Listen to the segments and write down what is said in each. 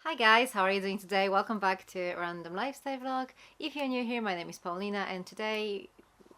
Hi guys, how are you doing today? Welcome back to Random Lifestyle Vlog. If you're new here, my name is Paulina and today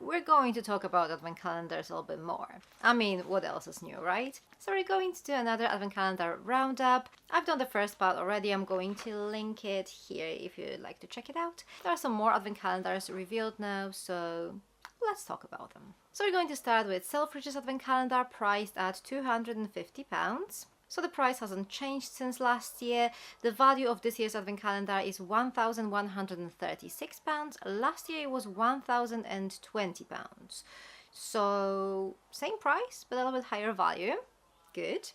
we're going to talk about advent calendars a little bit more. I mean, what else is new, right? So we're going to do another advent calendar roundup. I've done the first part already. I'm going to link it here if you'd like to check it out. There are some more advent calendars revealed now, so let's talk about them. So we're going to start with Selfridges advent calendar priced at £250. So the price hasn't changed since last year. The value of this year's advent calendar is £1,136. Last year it was £1,020. So same price, but a little bit higher value. Good.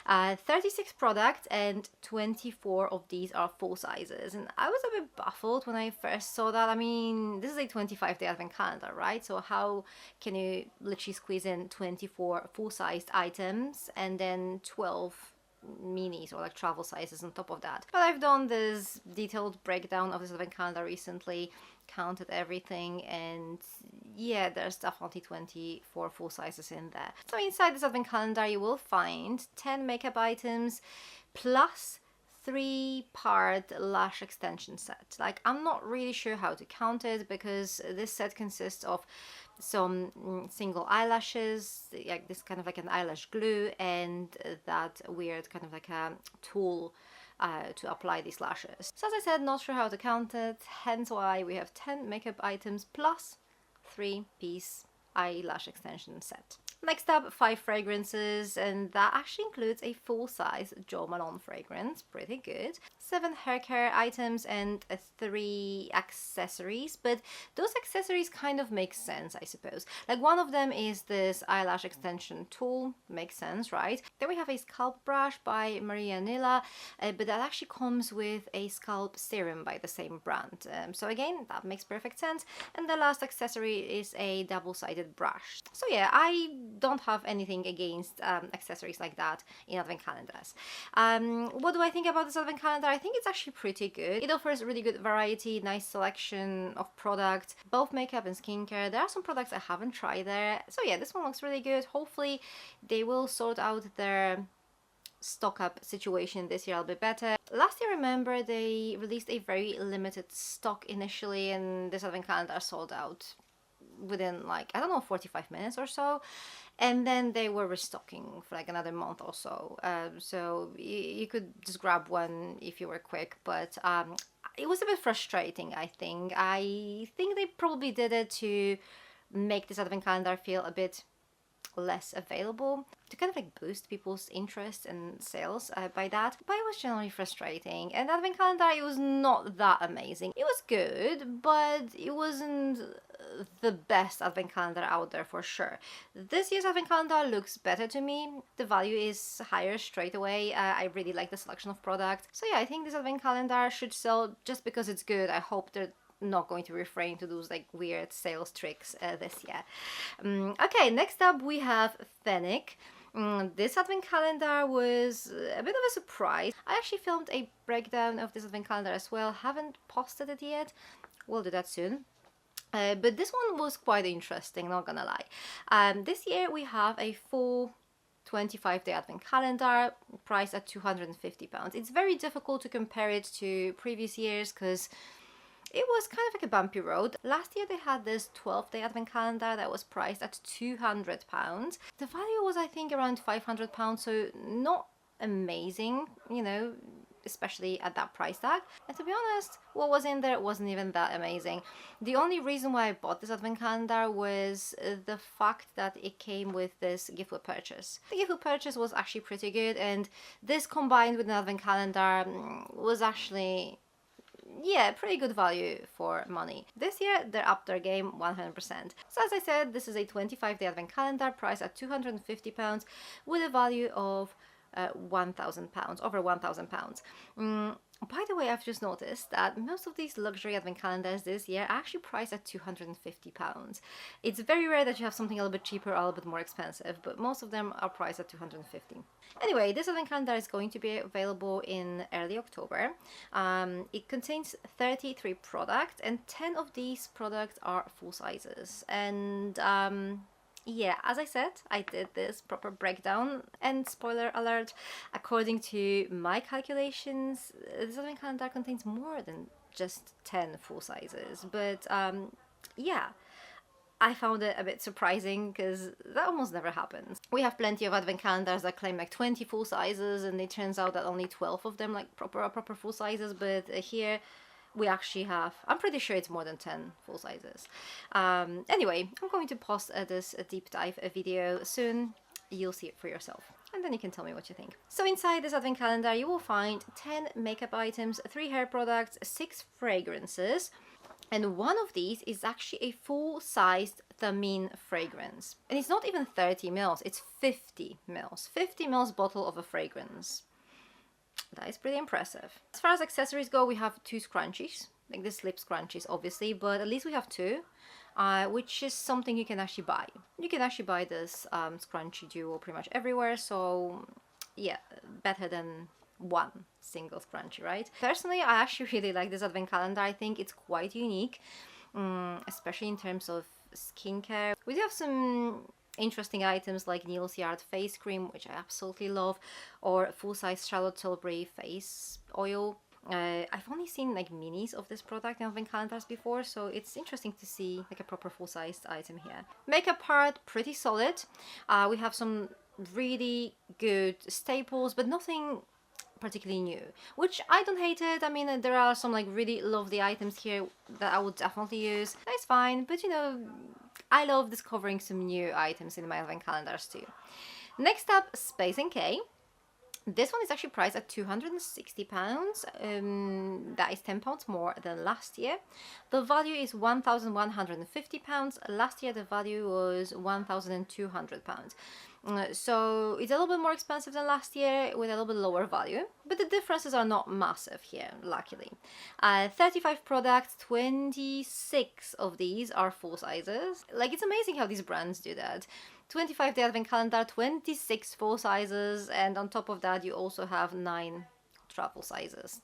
36 products and 24 of these are full sizes, and I was a bit baffled when I first saw that. I mean, this is a 25-day advent calendar, right? So how can you literally squeeze in 24 full-sized items and then 12 minis or like travel sizes on top of that? But I've done this detailed breakdown of this advent calendar recently, counted everything, and yeah, there's definitely 24 full sizes in there. So inside this advent calendar you will find 10 makeup items plus 3-part lash extension set. Like, I'm not really sure how to count it because this set consists of some single eyelashes, like this kind of like an eyelash glue, and that weird kind of like a tool to apply these lashes. So as I said, not sure how to count it, hence why we have 10 makeup items plus 3-piece eyelash extension set. Next up, 5 fragrances, and that actually includes a full-size Jo Malone fragrance, pretty good. 7 hair care items and 3 accessories, but those accessories kind of make sense, I suppose. Like, one of them is this eyelash extension tool, makes sense, right? Then we have a scalp brush by Maria Nila, but that actually comes with a scalp serum by the same brand. So again, that makes perfect sense. And the last accessory is a double-sided brush. So yeah, I don't have anything against accessories like that in advent calendars. What do I think about this advent calendar? I think it's actually pretty good. It offers really good variety, nice selection of products, both makeup and skincare. There are some products I haven't tried there. So yeah, this one looks really good. Hopefully they will sort out their stock up situation this year a little bit better. Last year, remember, they released a very limited stock initially, and this advent calendar sold out within, like, I don't know, 45 minutes or so, and then they were restocking for like another month or so. So you could just grab one if you were quick, but it was a bit frustrating. I think they probably did it to make this advent calendar feel a bit less available, to kind of like boost people's interest and sales by that. But it was generally frustrating, and the advent calendar, it was not that amazing. It was good, but it wasn't the best advent calendar out there for sure. This year's advent calendar looks better to me. The value is higher straight away. I really like the selection of products. So yeah, I think this advent calendar should sell just because it's good. I hope they're not going to refrain to those like weird sales tricks this year. Okay, next up we have Fenwick. This advent calendar was a bit of a surprise. I actually filmed a breakdown of this advent calendar as well. Haven't posted it yet. We'll do that soon. But this one was quite interesting, not gonna lie. This year we have a full 25-day advent calendar priced at £250. It's very difficult to compare it to previous years because it was kind of like a bumpy road. Last year they had this 12-day advent calendar that was priced at £200. The value was, I think, around £500, so not amazing, you know, especially at that price tag. And to be honest, what was in there wasn't even that amazing. The only reason why I bought this advent calendar was the fact that it came with this gift with purchase. The gift with purchase was actually pretty good, and this combined with an advent calendar was actually, yeah, pretty good value for money. This year, they're up their game 100%. So as I said, this is a 25-day advent calendar priced at £250 with a value of £1,000, over £1,000. By the way, I've just noticed that most of these luxury advent calendars this year are actually priced at £250. It's very rare that you have something a little bit cheaper or a little bit more expensive, but most of them are priced at £250. Anyway, this advent calendar is going to be available in early October. It contains 33 products, and 10 of these products are full sizes. And Yeah, as I said, I did this proper breakdown, and spoiler alert, according to my calculations, this advent calendar contains more than just 10 full sizes. But yeah, I found it a bit surprising because that almost never happens. We have plenty of advent calendars that claim like 20 full sizes, and it turns out that only 12 of them like proper full sizes. But here we actually have, I'm pretty sure it's more than 10 full sizes. Anyway, I'm going to post this deep dive video soon. You'll see it for yourself, and then you can tell me what you think. So inside this advent calendar you will find 10 makeup items, 3 hair products, 6 fragrances, and one of these is actually a full-sized Thameen fragrance. And it's not even 30 mils, it's 50 mils. 50 mils bottle of a fragrance. That is pretty impressive. As far as accessories go, we have 2 scrunchies. Like the slip scrunchies, obviously, but at least we have 2, which is something you can actually buy. You can actually buy this scrunchie duo pretty much everywhere, so yeah, better than one single scrunchie, right? Personally, I actually really like this advent calendar. I think it's quite unique, especially in terms of skincare. We do have some interesting items like Neil's Yard face cream, which I absolutely love, or full-size Charlotte Tilbury face oil. I've only seen like minis of this product in advent calendars before, so it's interesting to see like a proper full-sized item here. Makeup part, pretty solid. We have some really good staples, but nothing particularly new, which I don't hate it. I mean, there are some like really lovely items here that I would definitely use. That's fine, but you know, I love discovering some new items in my advent calendars too. Next up, Space NK. This one is actually priced at £260. That is £10 more than last year. The value is £1,150. Last year the value was £1,200. So it's a little bit more expensive than last year with a little bit lower value, but the differences are not massive here, luckily. 35 products, 26 of these are full sizes. Like, it's amazing how these brands do that. 25-day advent calendar, 26 full sizes, and on top of that you also have 9 travel sizes.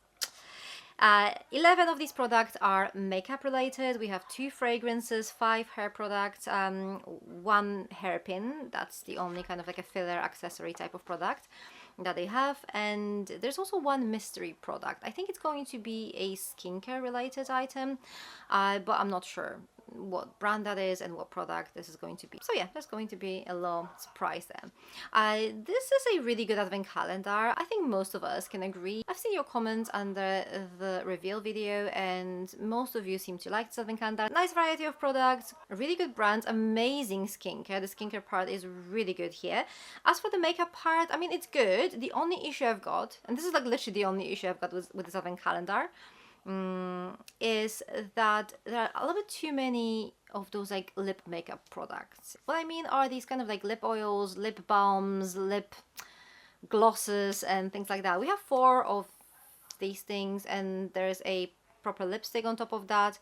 11 of these products are makeup related. We have 2 fragrances, 5 hair products, 1 hairpin. That's the only kind of like a filler accessory type of product that they have, and there's also 1 mystery product. I think it's going to be a skincare related item, but I'm not sure what brand that is and what product this is going to be. So yeah, there's going to be a little surprise there. This is a really good advent calendar. I think most of us can agree. I've seen your comments under the reveal video, and most of you seem to like this advent calendar. Nice variety of products, really good brands, amazing skincare. The skincare part is really good here. As for the makeup part, I mean, it's good. The only issue I've got, and this is like literally the only issue I've got with this advent calendar, is that there are a little bit too many of those like lip makeup products. What I mean are these kind of like lip oils, lip balms, lip glosses and things like that. We have 4 of these things, and there's a proper lipstick on top of that.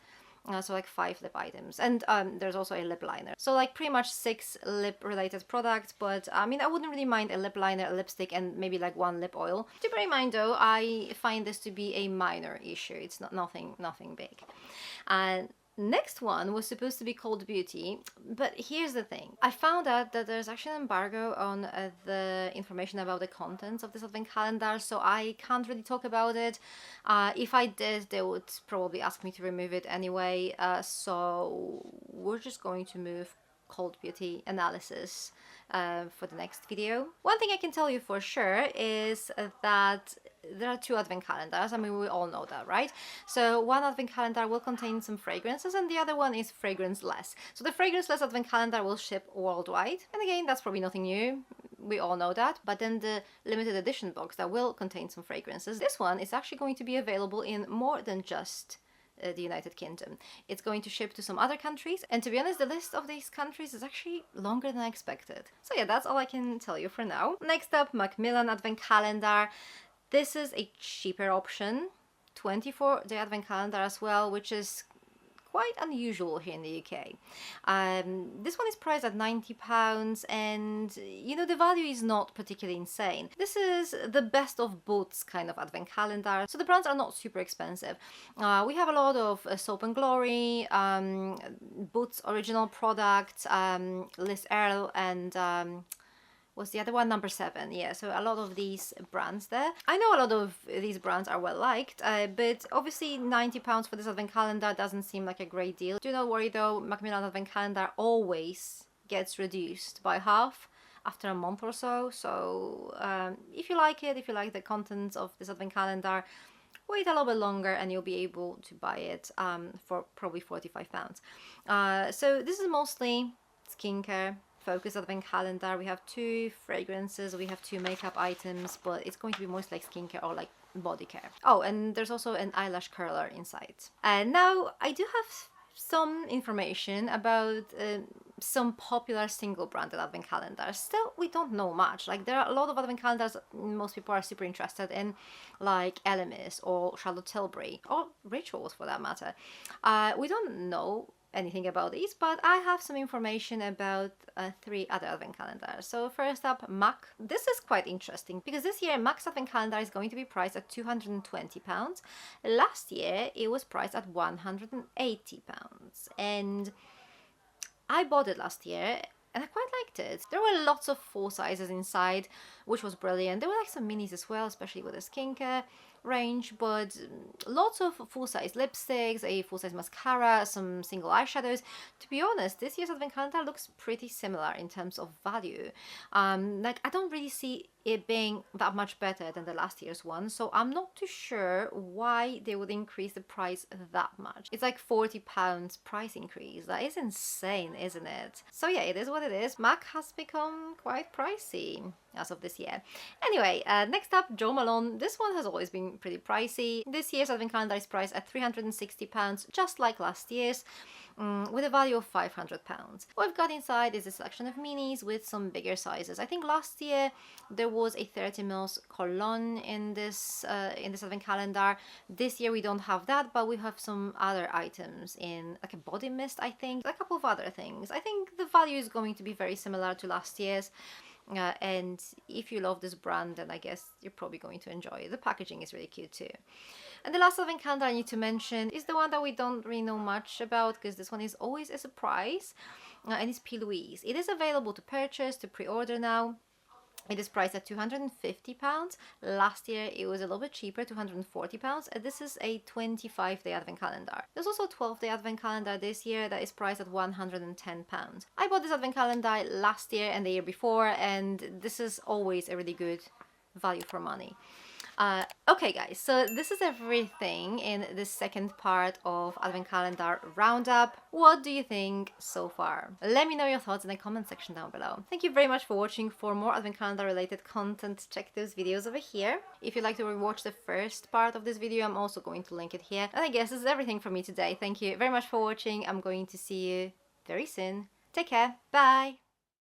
So like 5 lip items, and there's also a lip liner. So like pretty much 6 lip related products, but I mean, I wouldn't really mind a lip liner, a lipstick, and maybe like 1 lip oil. To bear in mind though, I find this to be a minor issue. It's not nothing big. And next one was supposed to be Cold Beauty, but here's the thing. I found out that there's actually an embargo on the information about the contents of this advent calendar, so I can't really talk about it. If I did, they would probably ask me to remove it anyway, so we're just going to move Cold Beauty analysis for the next video. One thing I can tell you for sure is that there are 2 advent calendars. I mean, we all know that, right? So one advent calendar will contain some fragrances, and the other one is fragrance-less. So the fragrance-less advent calendar will ship worldwide. And again, that's probably nothing new. We all know that. But then the limited edition box that will contain some fragrances, this one is actually going to be available in more than just the United Kingdom. It's going to ship to some other countries, and to be honest, the list of these countries is actually longer than I expected. So yeah, that's all I can tell you for now. Next up, McMillan Advent Calendar. This is a cheaper option, 24-day Advent Calendar as well, which is quite unusual here in the UK. This one is priced at £90, and you know, the value is not particularly insane. This is the best of Boots kind of advent calendar, so the brands are not super expensive. We have a lot of Soap and Glory, Boots original products, Liz Earle, and what's the other one? Number 7. Yeah, so a lot of these brands there. I know a lot of these brands are well liked, but obviously £90 for this advent calendar doesn't seem like a great deal. Do not worry though, McMillan advent calendar always gets reduced by half after a month or so. So if you like it, if you like the contents of this advent calendar, wait a little bit longer and you'll be able to buy it for probably £45. So this is mostly skincare focused advent calendar. We have 2 fragrances, we have 2 makeup items, but it's going to be mostly like skincare or like body care. Oh, and there's also an eyelash curler inside. And now I do have some information about some popular single branded advent calendars. Still, we don't know much. Like, there are a lot of advent calendars most people are super interested in, like Elemis or Charlotte Tilbury, or Rituals for that matter. We don't know anything about these, but I have some information about 3 other advent calendars. So first up, MAC. This is quite interesting because this year MAC's advent calendar is going to be priced at £220. Last year it was priced at £180, and I bought it last year and I quite liked it. There were lots of full sizes inside, which was brilliant. There were like some minis as well, especially with the skincare range, but lots of full-size lipsticks, a full-size mascara, some single eyeshadows. To be honest, this year's advent calendar looks pretty similar in terms of value. Like, I don't really see it being that much better than the last year's one, so I'm not too sure why they would increase the price that much. It's like £40 price increase. That is insane, isn't it? So yeah, it is what it is. MAC has become quite pricey as of this year. Anyway, next up, Jo Malone. This one has always been pretty pricey. This year's advent calendar is priced at £360, just like last year's, with a value of £500. What we've got inside is a selection of minis with some bigger sizes. I think last year there was a 30ml cologne in this advent calendar. This year we don't have that, but we have some other items in like a body mist, I think, a couple of other things. I think the value is going to be very similar to last year's. And if you love this brand, then I guess you're probably going to enjoy it. The packaging is really cute too. And the last advent calendar I need to mention is the one that we don't really know much about, because this one is always a surprise, and it's P. Louise. It is available to purchase, to pre-order now. It is priced at £250. Last year it was a little bit cheaper, £240. This is a 25-day advent calendar. There's also a 12-day advent calendar this year that is priced at £110. I bought this advent calendar last year and the year before, and this is always a really good value for money. Okay guys, so this is everything in the second part of Advent Calendar Roundup. What do you think so far? Let me know your thoughts in the comment section down below. Thank you very much for watching. For more Advent Calendar related content, check those videos over here. If you'd like to rewatch the first part of this video, I'm also going to link it here. And I guess this is everything from me today. Thank you very much for watching. I'm going to see you very soon. Take care. Bye!